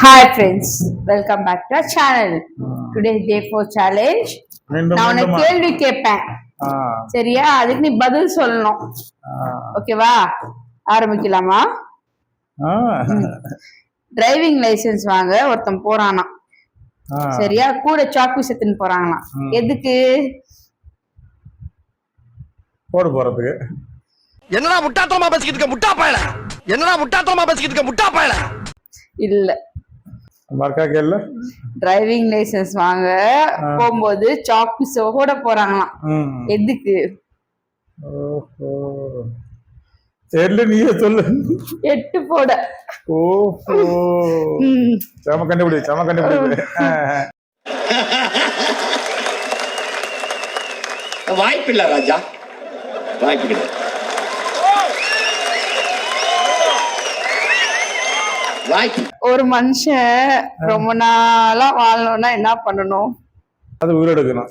Hi friends, welcome back to our channel. Today's day 4 challenge. நான் உனக்கு கேள்வி கேட்பேன், சரியா? அதுக்கு நீ பதில் சொல்லணும், ஓகேவா? ஆரம்பிக்கலாமா? டிரைவிங் லைசென்ஸ் வாங்க ஒருத்தன் போறானா, சரியா? கூட சாக்பீஸ் எடுத்துன்னு போறாங்களாம். எதுக்கு? போடு போறதுக்கு. என்னடா முட்டாத்தனமா பேசிக்கிட்டு இருக்க முட்டா பயல, என்னடா முட்டாத்தனமா பேசிக்கிட்டு இருக்க முட்டா பயல. இல்ல, டிரைவிங் லைசென்ஸ் வாங்க போகும்போது சாக்பீஸ் ஓட போறாங்களாம். எதுக்கு? தெரியல, நீயே சொல்லு. எட்டு போட. ஓஹோ, சம கண்டுபிடி. வாய்ப்பில்லை ராஜா, வாய்ப்பு கிடையாது. ஒரு மனுஷன் ரொம்ப நாளா வாழணும்னா என்ன பண்ணணும்? அது உயிரெடுக்கணும்.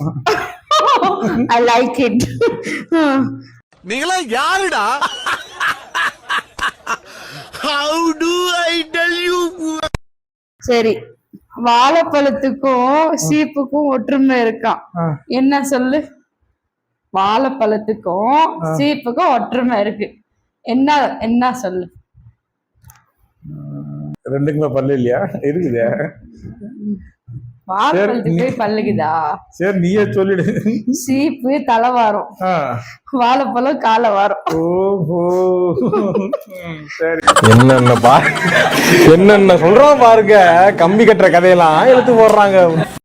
I like it. நீங்களா யாருடா? How do I tell you? சரி, வாழைப்பழத்துக்கும் சீப்புக்கும் ஒற்றுமை இருக்கான், என்ன சொல்லு? வாழைப்பழத்துக்கும் சீப்புக்கும் ஒற்றுமை இருக்கு, என்ன சொல்லு? ரெண்டுக்குமே பல்லு இல்லையா? இருக்குது. வாழைப்பழத்துக்கு பல்லுக்குதா? சரி, நீயே சொல்லிடு. சீப்பு தலை வாரம், வாழைப்பழம் காலை வாரம். ஓஹோ, சரி. என்னென்ன சொல்றான் பாருங்க, கம்பி கட்டுற கதையெல்லாம் எடுத்து போடுறாங்க.